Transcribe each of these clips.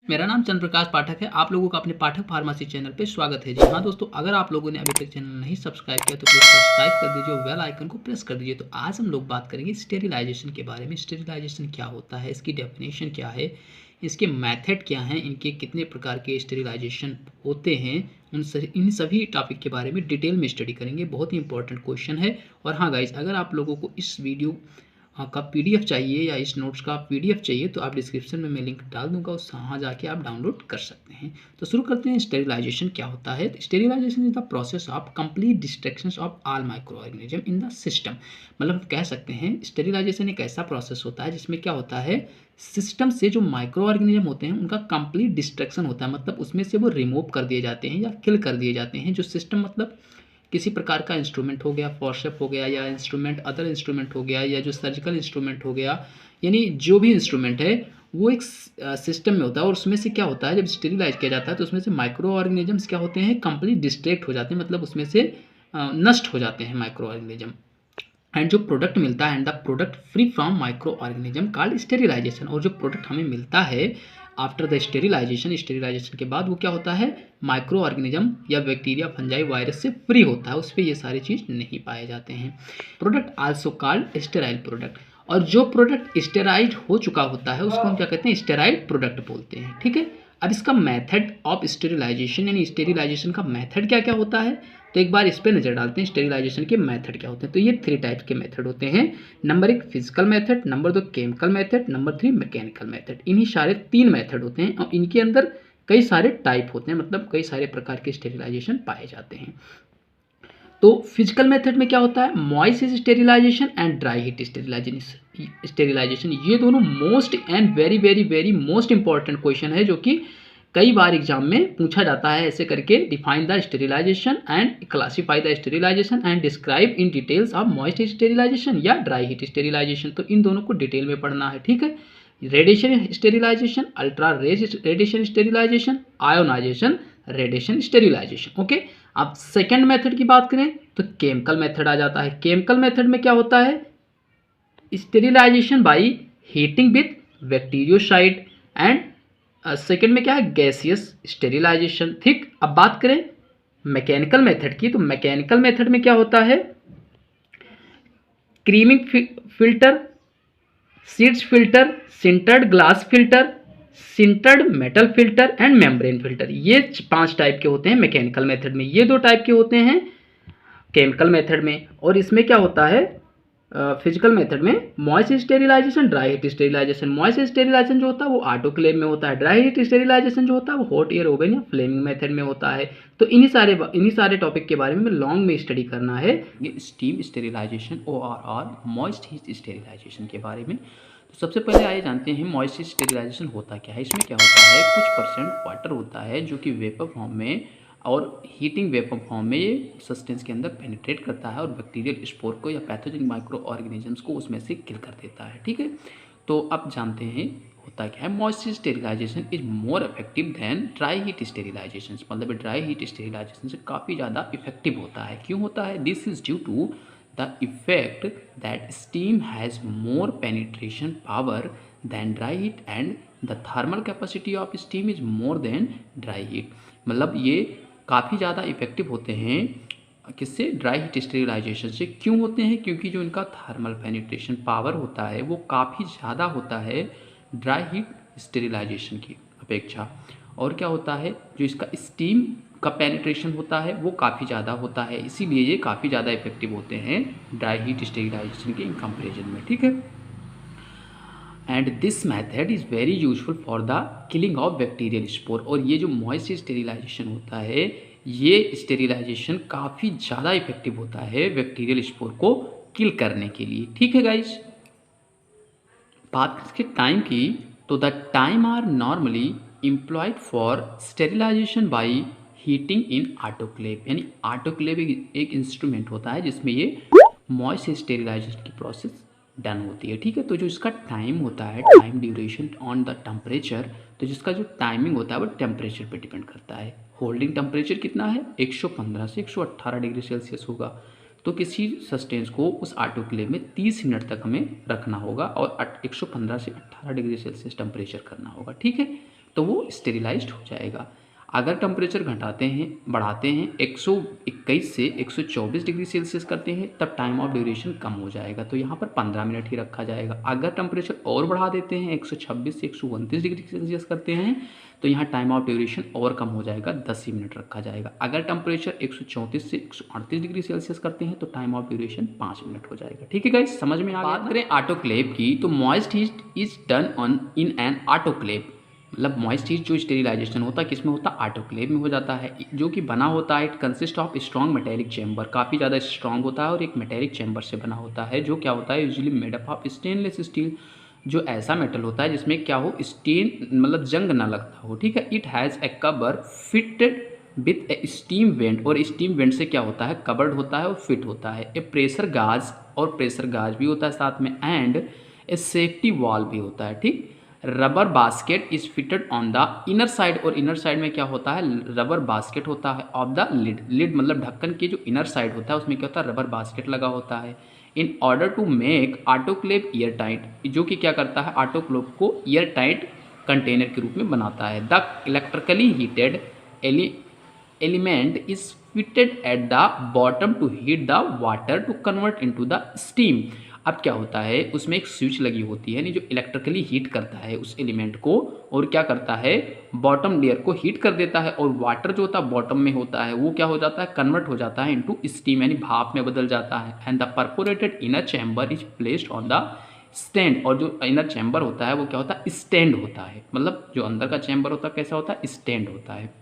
मेरा नाम चंद्रप्रकाश पाठक है। आप लोगों का अपने पाठक फार्मेसी चैनल पे स्वागत है। जी हाँ दोस्तों, अगर आप लोगों ने अभी तक चैनल नहीं सब्सक्राइब किया तो प्लीज़ सब्सक्राइब कर दीजिए और बेल आइकन को प्रेस कर दीजिए। तो आज हम लोग बात करेंगे स्टेरिलाइजेशन के बारे में। स्टेरिलाइजेशन क्या होता है, इसकी डेफिनेशन क्या है, इसके मेथड क्या हैं, इनके कितने प्रकार के स्टेरिलाइजेशन होते हैं, इन सभी टॉपिक के बारे में डिटेल में स्टडी करेंगे। बहुत ही इंपॉर्टेंट क्वेश्चन है। और हाँ गाइज, अगर आप लोगों को इस वीडियो का पीडीएफ चाहिए या इस नोट्स का पीडीएफ चाहिए तो आप डिस्क्रिप्शन में मैं लिंक डाल दूंगा, उस वहाँ जाके आप डाउनलोड कर सकते हैं। तो शुरू करते हैं। स्टेरिलाइजेशन क्या होता है? Sterilisation is the process of complete destruction of all micro organism in the system. मतलब कह सकते हैं स्टेरिलाइजेशन एक ऐसा प्रोसेस होता है जिसमें क्या होता है, सिस्टम से जो माइक्रो ऑर्गेनिज्म होते हैं उनका कंप्लीट डिस्ट्रक्शन होता है। मतलब उसमें से वो रिमूव कर दिए जाते हैं या किल कर दिए जाते हैं। जो सिस्टम मतलब किसी प्रकार का इंस्ट्रूमेंट हो गया, फॉरसेप हो गया, या इंस्ट्रूमेंट अदर इंस्ट्रूमेंट हो गया, या जो सर्जिकल इंस्ट्रूमेंट हो गया, यानी जो भी इंस्ट्रूमेंट है वो एक सिस्टम में होता है। और उसमें से क्या होता है, जब स्टेरिलाइज किया जाता है तो उसमें से माइक्रो ऑर्गेनिजम्स क्या होते हैं, कंप्लीट डिस्ट्रैक्ट हो जाते हैं। मतलब उसमें से नष्ट हो जाते हैं माइक्रो ऑर्गेनिज्म। एंड जो प्रोडक्ट मिलता है, and the product free from micro organism called sterilisation. और जो प्रोडक्ट हमें मिलता है आफ्टर द स्टेरिलाइजेशन, स्टेरिलाइजेशन के बाद वो क्या होता है, माइक्रो ऑर्गेनिज्म या बैक्टीरिया, फंजाई, वायरस से फ्री होता है। उस पर ये सारी चीज़ नहीं पाए जाते हैं। Product also called sterile product. और जो प्रोडक्ट स्टेराइड हो चुका होता है उसको हम क्या कहते हैं, स्टेराइल प्रोडक्ट बोलते हैं। ठीक है। अब इसका मेथड ऑफ स्टेरिलाइजेशन, यानी स्टेरिलाइजेशन का मेथड क्या क्या होता है, तो एक बार इस पर नजर डालते हैं। स्टेरिलाइजेशन के मेथड क्या होते हैं? तो ये 3 टाइप के मेथड होते हैं। Number 1 physical method, number 2 chemical method, number 3 mechanical method. इन्हीं सारे 3 मेथड होते हैं और इनके अंदर कई सारे टाइप होते हैं, मतलब कई सारे प्रकार के स्टेरिलाइजेशन पाए जाते हैं। तो फिजिकल मेथड में क्या होता है, moist sterilisation and dry heat sterilisation. ये दोनों most and very very very most important question है, जो कि कई बार एग्जाम में पूछा जाता है ऐसे करके। Define the sterilisation and classify the sterilisation and describe in details of moist sterilisation या ड्राई हीट स्टेरिलाइजेशन। तो इन दोनों को डिटेल में पढ़ना है। ठीक है। Radiation sterilisation, ultra radiation sterilisation, ionisation radiation sterilisation. Okay. अब सेकेंड मेथड की बात करें तो केमिकल मेथड आ जाता है। केमिकल मेथड में क्या होता है, sterilization by heating with bacteriocide. And second में क्या है, गैसियस स्टेरिलाइजेशन। ठीक। अब बात करें मैकेनिकल मेथड की, तो मैकेनिकल मेथड में क्या होता है, creaming filter, seeds filter, sintered glass filter, sintered metal filter and membrane filter. ये 5 टाइप के होते हैं मैकेनिकल मेथड में। ये 2 टाइप के होते हैं केमिकल मेथड में। और इसमें क्या होता है, फिजिकल मेथड में moist sterilisation, dry heat sterilisation. Moist sterilisation जो होता है वो ऑटोक्लेव में होता है। ड्राई हीट स्टेरिलाइजेशन जो होता है वो हॉट एयर ओवन या फ्लेमिंग मेथड में होता है। तो इन्हीं सारे टॉपिक के बारे में लॉन्ग में स्टडी करना है। ये steam sterilisation ORR, moist heat sterilisation के बारे में। तो सबसे पहले आइए जानते हैं मॉइस्ट स्टेरिलाइजेशन होता क्या है। इसमें क्या होता है, कुछ परसेंट वाटर होता है जो कि वेपर फॉर्म में और हीटिंग वेपर फॉर्म में ये सब्सटेंस के अंदर पेनिट्रेट करता है और बैक्टीरियल स्पोर को या पैथोजेनिक माइक्रो ऑर्गेनिजम्स को उसमें से किल कर देता है। ठीक है। तो अब जानते हैं होता क्या है। Moist sterilisation is more effective than dry heat sterilisation. मतलब ड्राई हीट स्टेरिलाइजेशन से काफ़ी ज़्यादा इफेक्टिव होता है। क्यों होता है? This is due to the effect that steam has more penetration power than dry heat and the thermal capacity of steam is more than dry heat. मतलब ये काफ़ी ज़्यादा इफेक्टिव होते हैं किससे, ड्राई हीट स्टेरिलाइजेशन से। क्यों होते हैं? क्योंकि जो इनका थर्मल पेनिट्रेशन पावर होता है वो काफ़ी ज़्यादा होता है ड्राई हीट स्टेरिलाइजेशन की अपेक्षा। और क्या होता है, जो इसका स्टीम का पेनिट्रेशन होता है वो काफ़ी ज़्यादा होता है, इसीलिए ये काफ़ी ज़्यादा इफेक्टिव होते हैं ड्राई हीट स्टेरिलाइजेशन के इन कंपेरिजन में। ठीक है। And this method is very useful for the killing of bacterial spore. और ये जो मॉइस्ट स्टेरिलाइजेशन होता है ये स्टेरिलाइजेशन काफ़ी ज़्यादा इफेक्टिव होता है बैक्टीरियल स्पोर को किल करने के लिए। ठीक है गाइज। बात इसके टाइम की, तो the time are normally employed for sterilisation by heating in autoclave. यानी ऑटोक्लेव एक इंस्ट्रूमेंट होता है जिसमें ये मॉइस्ट स्टेरिलाइजेशन की प्रोसेस डन होती है। ठीक है। तो जो इसका टाइम होता है, time duration on the temperature, तो जिसका जो टाइमिंग होता है वो टेम्परेचर पे डिपेंड करता है। होल्डिंग टेम्परेचर कितना है, 115 से 118 डिग्री सेल्सियस होगा। तो किसी सस्टेंस को उस ऑटोक्लेव में 30 मिनट तक हमें रखना होगा और 115 से 18 डिग्री सेल्सियस टेम्परेचर करना होगा। ठीक है। तो वो स्टेरिलाइज्ड हो जाएगा। अगर टेम्परेचर घटाते हैं बढ़ाते हैं 121 से 124 डिग्री सेल्सियस करते हैं तब टाइम ऑफ ड्यूरेशन कम हो जाएगा, तो यहाँ पर 15 मिनट ही रखा जाएगा। अगर टेम्परेचर और बढ़ा देते हैं 126 से 129 डिग्री सेल्सियस करते हैं तो यहाँ टाइम ऑफ ड्यूरेशन और कम हो जाएगा, 10 ही मिनट रखा जाएगा। अगर टेम्परेचर 134 से 138 डिग्री सेल्सियस करते हैं तो टाइम ऑफ ड्यूरेशन 5 मिनट हो जाएगा। ठीक है गाइस, समझ में आ गया। बात करें ऑटोक्लेव की तो moist heat is done on in an autoclave, मतलब मॉइस्ट हीट जो स्टेरिलाइजेशन होता है किसमें होता है, ऑटोक्लेव में हो जाता है, जो कि बना होता है it consist of strong metallic chamber, काफ़ी ज़्यादा स्ट्रॉन्ग होता है और एक मेटेलिक चैम्बर से बना होता है, जो क्या होता है usually made up of stainless steel, जो ऐसा मेटल होता है जिसमें क्या हो स्टेन मतलब जंग ना लगता हो। ठीक है, it has A cover fitted with A steam went, और स्टीम वेंट से क्या होता है कवर्ड होता है और फिट होता है, ए प्रेशर गाज, और प्रेशर गाज भी होता है साथ में, एंड ए सेफ्टी वॉल भी होता है। ठीक, rubber basket is fitted on the inner side, और इनर साइड में क्या होता है रबर बास्केट होता है ऑफ द लिड, लिड मतलब ढक्कन की जो इनर साइड होता है उसमें क्या होता है रबर बास्केट लगा होता है। In order to make autoclave air tight, जो कि क्या करता है ऑटोक्लेव को ईयर टाइट कंटेनर के रूप में बनाता है। The electrically heated element is fitted at the bottom to heat the water to convert into the steam. अब क्या होता है उसमें एक स्विच लगी होती है, यानी जो इलेक्ट्रिकली हीट करता है उस एलिमेंट को, और क्या करता है बॉटम लेयर को हीट कर देता है, और वाटर जो होता है बॉटम में होता है वो क्या हो जाता है कन्वर्ट हो जाता है इनटू स्टीम, यानी भाप में बदल जाता है। And the perforated inner chamber is placed on the stand, और जो इनर चैम्बर होता है वो क्या होता है स्टैंड होता है, मतलब जो अंदर का चैम्बर होता है कैसा होता है स्टैंड होता है।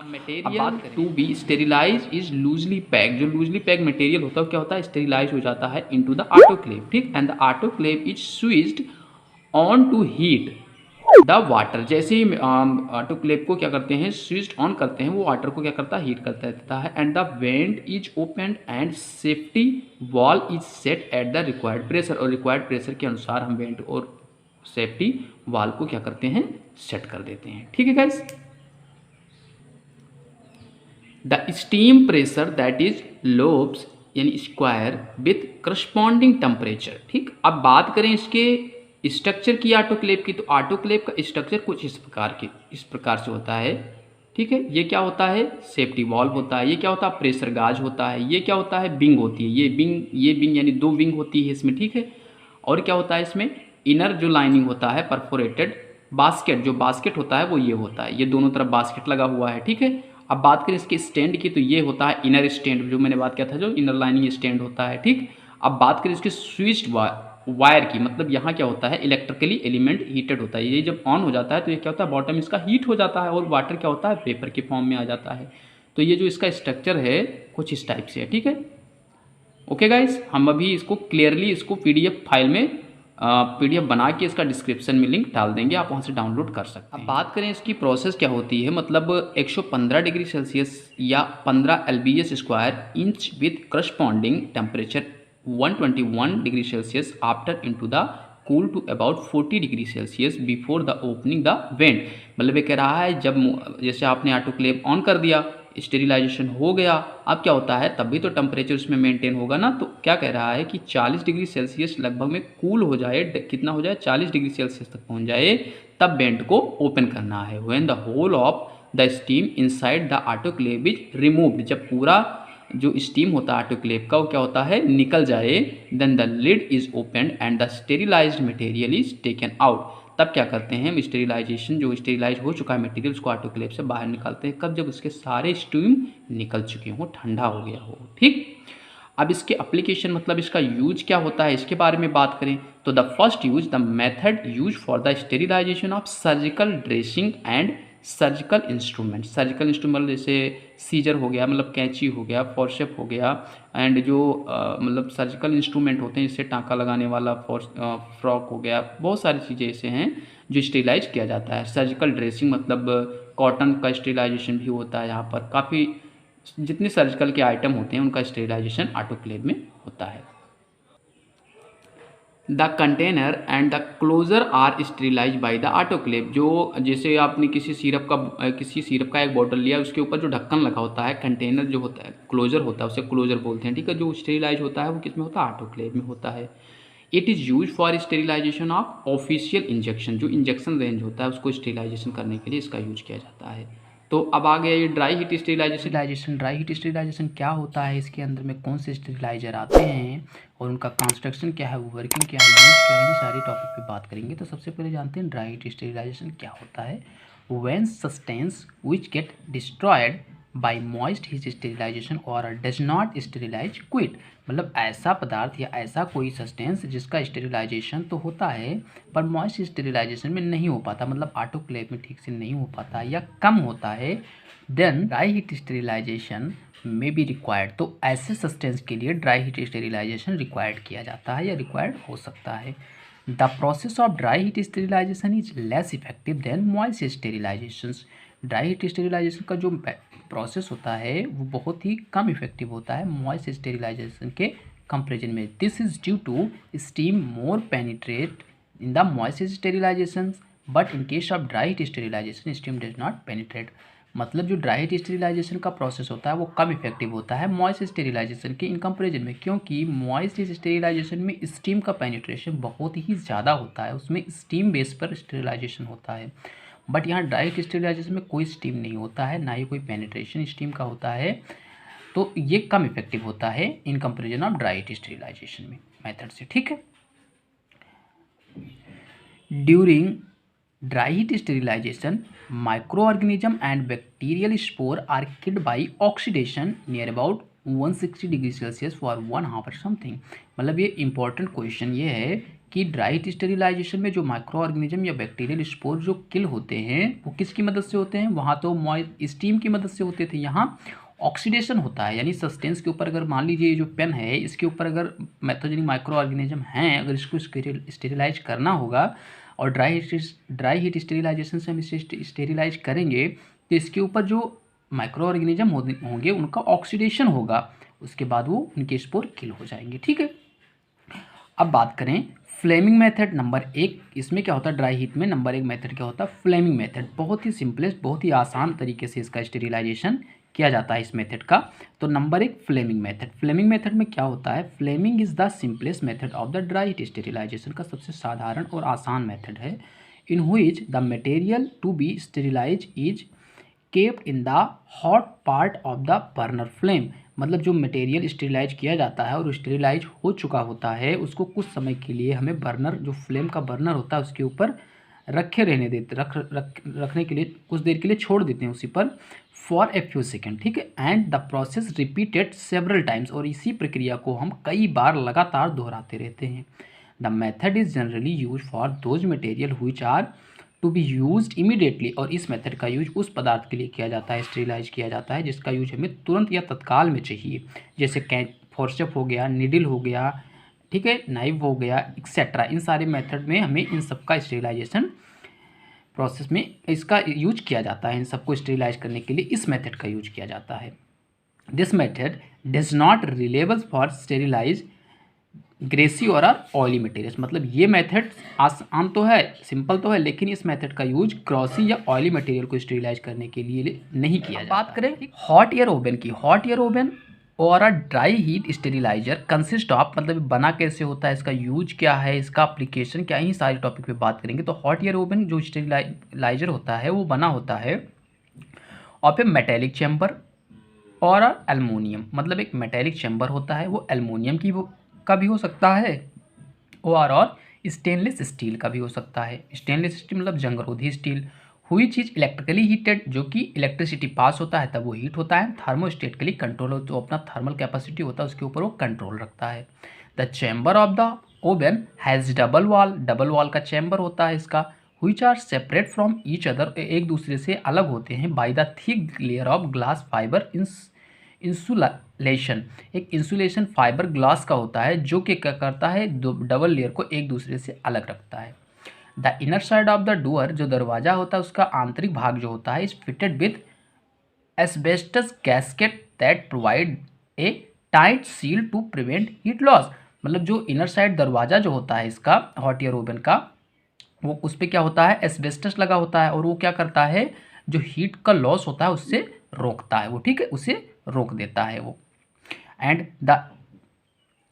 Material to be sterilise is loosely pack, जो लूजली पैक मटेरियल होता है क्या होता है स्टेरिलाइज हो जाता है इनटू द ऑटोक्लेव। ठीक, and the autoclave is switched on to heat the water, जैसे ही ऑटोक्लेव को क्या करते हैं स्विच्ड ऑन करते हैं वो वाटर को क्या करता है हीट करता रहता है। And the went is open and safety wall is set at the required pressure, और रिक्वायर्ड प्रेशर के अनुसार हम वेंट और सेफ्टी वॉल को क्या करते हैं सेट कर देते हैं। ठीक है guys, the steam pressure that is lobes यानी स्क्वायर विथ करस्पॉन्डिंग टेम्परेचर। ठीक, अब बात करें इसके स्ट्रक्चर की ऑटोक्लेव की, तो ऑटोक्लेव का स्ट्रक्चर कुछ इस प्रकार से होता है। ठीक है, ये क्या होता है सेफ्टी वॉल्व होता है, ये क्या होता है प्रेशर गाज होता है, ये क्या होता है विंग होती है, ये विंग यानी 2 विंग होती है इसमें। ठीक है, और क्या होता है इसमें इनर जो लाइनिंग होता है परफोरेटेड बास्केट, जो बास्केट होता है वो ये होता है, ये दोनों तरफ बास्केट लगा हुआ है। ठीक है, अब बात करें इसके स्टैंड की तो ये होता है इनर स्टैंड, जो मैंने बात किया था जो इनर लाइनिंग स्टैंड होता है। ठीक, अब बात करें इसके स्विच्ड वायर की, मतलब यहाँ क्या होता है इलेक्ट्रिकली एलिमेंट हीटेड होता है, ये जब ऑन हो जाता है तो ये क्या होता है बॉटम इसका हीट हो जाता है और वाटर क्या होता है पेपर के फॉर्म में आ जाता है। तो ये जो इसका स्ट्रक्चर है कुछ इस टाइप से है। ठीक है, ओके गाइस, हम अभी इसको क्लियरली इसको पीडीएफ फाइल में पीडीएफ बना के इसका डिस्क्रिप्शन में लिंक डाल देंगे, आप वहाँ से डाउनलोड कर सकते हैं। अब बात करें इसकी प्रोसेस क्या होती है, मतलब 115 डिग्री सेल्सियस या 15 LBS square inch with corresponding temperature 121 degree Celsius after into the cool to about 40 degree Celsius before the opening the vent. मतलब ये कह रहा है जब जैसे आपने ऑटोक्लेव ऑन कर दिया स्टेरिलाइजेशन हो गया, अब क्या होता है तभी तो टेम्परेचर उसमें मेंटेन होगा ना, तो क्या कह रहा है कि 40 डिग्री सेल्सियस लगभग में कूल हो जाए, कितना हो जाए 40 डिग्री सेल्सियस तक पहुंच जाए, तब वेंट को ओपन करना है। When the whole of the steam inside the autoclave is removed, जब पूरा जो स्टीम होता है ऑटोक्लेव का वो क्या होता है निकल जाए, then the lid is open and the sterilised material is taken out. तब क्या करते हैं हम स्टेरिलाइजेशन, जो स्टेरिलाइज हो चुका है मटेरियल उसको ऑटोक्लेव से बाहर निकालते हैं, कब जब उसके सारे स्टीम निकल चुके हों, ठंडा हो गया हो। ठीक, अब इसके एप्लीकेशन मतलब इसका यूज क्या होता है इसके बारे में बात करें तो the first use the method use for the sterilisation of surgical dressing and surgical instrument. Surgical instrument जैसे सीजर हो गया, मतलब कैंची हो गया, फॉरसेप हो गया, एंड जो मतलब सर्जिकल इंस्ट्रूमेंट होते हैं, इससे टाँका लगाने वाला फ्रॉक हो गया, बहुत सारी चीज़ें ऐसे हैं जो स्टेरिलाइज किया जाता है। सर्जिकल ड्रेसिंग मतलब कॉटन का स्टेरिलाइजेशन भी होता है, यहाँ पर काफ़ी जितने सर्जिकल के आइटम होते हैं उनका स्टेरिलाइजेशन ऑटोक्लेव में होता है। The container and the closure are sterilise by the autoclave. जो जैसे आपने किसी सिरप का एक बॉटल लिया, उसके ऊपर जो ढक्कन लगा होता है, कंटेनर जो होता है क्लोजर होता है, उसे क्लोजर बोलते हैं। ठीक है, जो स्टेरिलाइज होता है वो किस में होता है ऑटोक्लेव में होता है। It is use for sterilisation of official injection, जो इंजेक्शन रेंज होता है उसको स्टेरिलाइजेशन करने के लिए इसका यूज किया जाता है। तो अब आ गया ये dry heat sterilisation. Dry heat sterilisation क्या होता है, इसके अंदर में कौन से स्टेरिलाइजर आते हैं और उनका कंस्ट्रक्शन क्या है, वर्किंग क्या है, यूज क्या है, ये सारे टॉपिक पे बात करेंगे। तो सबसे पहले जानते हैं ड्राई हीट स्टेरिलाइजेशन क्या होता है। When substance which get destroyed by moist heat sterilisation और डज नॉट स्टेरिलाइज क्विट, मतलब ऐसा पदार्थ या ऐसा कोई सब्सटेंस जिसका स्टेरिलाइजेशन तो होता है पर मॉइस्ट स्टेरिलाइजेशन में नहीं हो पाता, मतलब ऑटोक्लेव में ठीक से नहीं हो पाता या कम होता है, देन ड्राई हीट स्टेरिलाइजेशन में बी रिक्वायर्ड। तो ऐसे सब्सटेंस के लिए ड्राई हीट स्टेरिलाइजेशन रिक्वायर्ड किया जाता है या रिक्वायर्ड हो सकता है। The process of dry heat sterilisation is less effective then moist sterilisation. Dry heat sterilisation का जो प्रोसेस होता है वो बहुत ही कम इफेक्टिव होता है मॉइस्ट स्टेरिलाइजेशन के कंपेरिजन में। This is due to steam more penetrate in the moist sterilisation but in case of dry heat sterilisation steam does not penetrate. मतलब जो ड्राई हीट स्टेरिलाइजेशन का प्रोसेस होता है वो कम इफेक्टिव होता है मॉइस्ट स्टेरिलाइजेशन के इन कंपेरिजन में, क्योंकि मॉइस्ट स्टेरिलाइजेशन में स्टीम का पेनिट्रेशन बहुत ही ज़्यादा होता है, उसमें स्टीम बेस पर स्टेरिलाइजेशन होता है। बट यहाँ ड्राई हीट स्टेरिलाइजेशन में कोई स्टीम नहीं होता है, ना ही कोई पेनिट्रेशन स्टीम का होता है, तो ये कम इफेक्टिव होता है in comparison of dry heat sterilisation में मेथड से। ठीक है। During dry heat sterilisation microorganism and bacterial spore are killed by oxidation near about 160 degree Celsius for 1 hour something. मतलब ये इंपॉर्टेंट क्वेश्चन ये है कि ड्राई हीट स्टेरिलाइजेशन में जो माइक्रो ऑर्गेनिज्म या बैक्टीरियल स्पोर जो किल होते हैं वो किसकी मदद से होते हैं, वहाँ तो स्टीम की मदद से होते थे, यहाँ ऑक्सीडेशन होता है। यानी सब्सटेंस के ऊपर अगर मान लीजिए जो पेन है इसके ऊपर अगर मैथोजेनिक माइक्रो ऑर्गेनिज्म हैं, अगर इसको स्टेरिलाइज करना होगा और ड्राई हीट स्टेरिलाइजेशन से हम इसे स्टेरिलाइज करेंगे तो इसके ऊपर जो माइक्रो ऑर्गेनिज्म होंगे उनका ऑक्सीडेशन होगा, उसके बाद वो उनके स्पोर किल हो जाएंगे। ठीक है। अब बात करें फ्लेमिंग मेथड नंबर 1, इसमें क्या होता है ड्राई हीट में नंबर 1 मेथड क्या होता है फ्लेमिंग मेथड। बहुत ही सिंपलेस्ट, बहुत ही आसान तरीके से इसका स्टेरिलाइजेशन किया जाता है इस मेथड का। तो number 1 flaming method. Flaming method में क्या होता है, flaming is the simplest method of the dry heat sterilisation का सबसे साधारण और आसान मेथड है, in which the material to be sterilise is kept in the hot part of the burner flame. मतलब जो मटेरियल स्टेरिलाइज किया जाता है और स्टेरिलाइज हो चुका होता है उसको कुछ समय के लिए हमें बर्नर, जो फ्लेम का बर्नर होता है उसके ऊपर रखने के लिए कुछ देर के लिए छोड़ देते हैं उसी पर फॉर ए फ्यू सेकेंड। ठीक है। And the process repeated several times, और इसी प्रक्रिया को हम कई बार लगातार दोहराते रहते हैं। The method is generally use for those material which are to be use immediately, और इस मेथड का यूज उस पदार्थ के लिए किया जाता है, स्टेरिलाइज किया जाता है जिसका यूज हमें तुरंत या तत्काल में चाहिए, जैसे फोर्सेप हो गया, निडल हो गया, ठीक है, नाइफ हो गया, एक्सेट्रा। इन सारे मेथड में हमें इन सब का स्टेरिलाइजेशन प्रोसेस में इसका यूज किया जाता है, इन सबको स्टेरिलाइज करने के लिए इस मेथड का यूज किया जाता है। This method does not reliable for sterilise greasy और ऑयली मटेरियल्स। मतलब ये मेथड आसान तो है, सिंपल तो है, लेकिन इस मेथड का यूज ग्रॉसी या ऑयली मटेरियल को स्टेरिलाइज करने के लिए नहीं किया जाता। बात करें हॉट एयर ओवन की, हॉट एयर ओवन और a dry heat steriliser consist of, मतलब बना कैसे होता है, इसका यूज क्या है, इसका एप्लीकेशन क्या है, ये सारे टॉपिक पे बात करेंगे। तो हॉट एयर ओवन जो स्टेरिलाइजर होता है वो बना होता है ऑफ ए मेटेलिक चैम्बर और एल्युमिनियम। मतलब एक मेटेलिक चैम्बर होता है वो एल्युमिनियम का भी हो सकता है और स्टेनलेस स्टील का भी हो सकता है। स्टेनलेस स्टील मतलब जंगरोधी स्टील। हुई चीज़ इलेक्ट्रिकली हीटेड, जो कि इलेक्ट्रिसिटी पास होता है तब वो हीट होता है। थर्मोस्टेटिकली कंट्रोल, जो अपना थर्मल कैपेसिटी होता है उसके ऊपर वो कंट्रोल रखता है। The chamber of the oven has double wall, double wall का चैम्बर होता है इसका। Which are separate from each other, एक दूसरे से अलग होते हैं by the thick layer of glass fibre insulation. एक इंसुलेशन फाइबर ग्लास का होता है जो कि क्या करता है, डबल लेयर को एक दूसरे से अलग रखता है। The inner side of the door, जो दरवाजा होता है उसका आंतरिक भाग जो होता है, is fitted with asbestos gasket that provide a tight seal to prevent heat loss. मतलब जो इनर साइड दरवाजा जो होता है इसका हॉट एयर ओवन का, वो उस पर क्या होता है, एस्बेस्टस लगा होता है, और वो क्या करता है, जो हीट का लॉस होता है उससे रोकता है वो। ठीक है, उसे रोक देता है वो। And the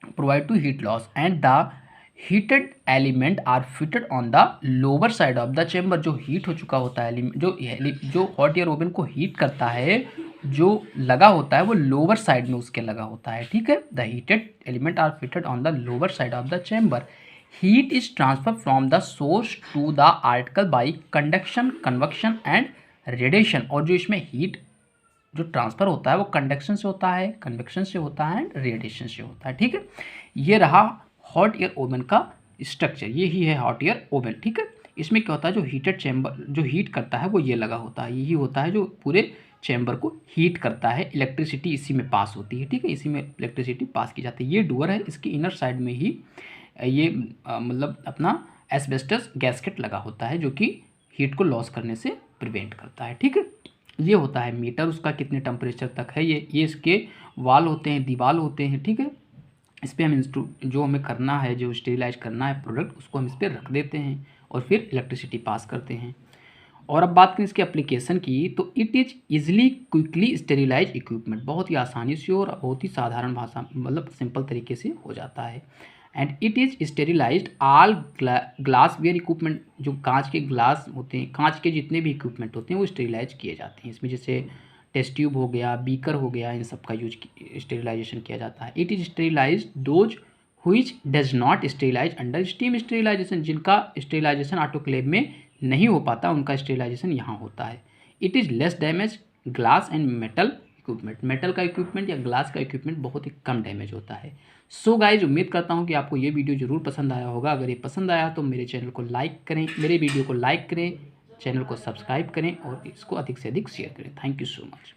provide to heat loss and the heated element are fitted on the lower side of the chamber. जो हीट हो चुका होता है एलिमेंट, जो हॉट एयर ओवन को हीट करता है, जो लगा होता है वो लोअर साइड में उसके लगा होता है, ठीक है। The heated element are fitted on the lower side of the chamber. Heat is transfer from the source to the article by conduction, convection and radiation. और जो इसमें हीट जो ट्रांसफ़र होता है वो कंडक्शन से होता है, कन्वेक्शन से होता है एंड रेडिएशन से होता है, ठीक है। ये रहा हॉट एयर ओवन का स्ट्रक्चर, ये ही है हॉट एयर ओवन, ठीक है। इसमें क्या होता है, जो हीटेड चैम्बर जो हीट करता है वो ये लगा होता है, यही होता है जो पूरे चैम्बर को हीट करता है। इलेक्ट्रिसिटी इसी में पास होती है, ठीक है, इसी में इलेक्ट्रिसिटी पास की जाती है। ये डोर है, इसकी इनर साइड में ही ये मतलब अपना एस्बेस्टस गैस्केट लगा होता है जो कि हीट को लॉस करने से प्रिवेंट करता है, ठीक है। ये होता है मीटर, उसका कितने टेम्परेचर तक है, ये इसके वाल होते हैं, दीवार होते हैं, ठीक है। इस पर हम जो हमें करना है, जो स्टेरिलाइज करना है प्रोडक्ट, उसको हम इस पर रख देते हैं और फिर इलेक्ट्रिसिटी पास करते हैं। और अब बात करें इसके एप्लीकेशन की, तो it is easily quickly sterilise equipment. बहुत ही आसानी से और बहुत ही साधारण भाषा मतलब सिंपल तरीके से हो जाता है। And it is sterilised all glass ware equipment. जो कांच के ग्लास होते हैं, कांच के जितने भी इक्विपमेंट होते हैं वो स्टेरिलाइज किए जाते हैं। इसमें जैसे टेस्ट ट्यूब हो गया, बीकर हो गया, इन सब का यूज स्टेरिलाइजेशन किया जाता है। It is sterilised those which does not sterilise under steam sterilisation. जिनका स्टेरिलाइजेशन ऑटोक्लेव में नहीं हो पाता, उनका स्टेरिलाइजेशन यहाँ होता है। It is less damage glass and metal equipment. Metal का इक्विपमेंट या ग्लास का इक्विपमेंट बहुत ही कम डैमेज होता है। सो गाइज, उम्मीद करता हूँ कि आपको ये वीडियो ज़रूर पसंद आया होगा। अगर ये पसंद आया तो मेरे चैनल को लाइक करें, मेरे वीडियो को लाइक करें, चैनल को सब्सक्राइब करें और इसको अधिक से अधिक शेयर करें। Thank you so much.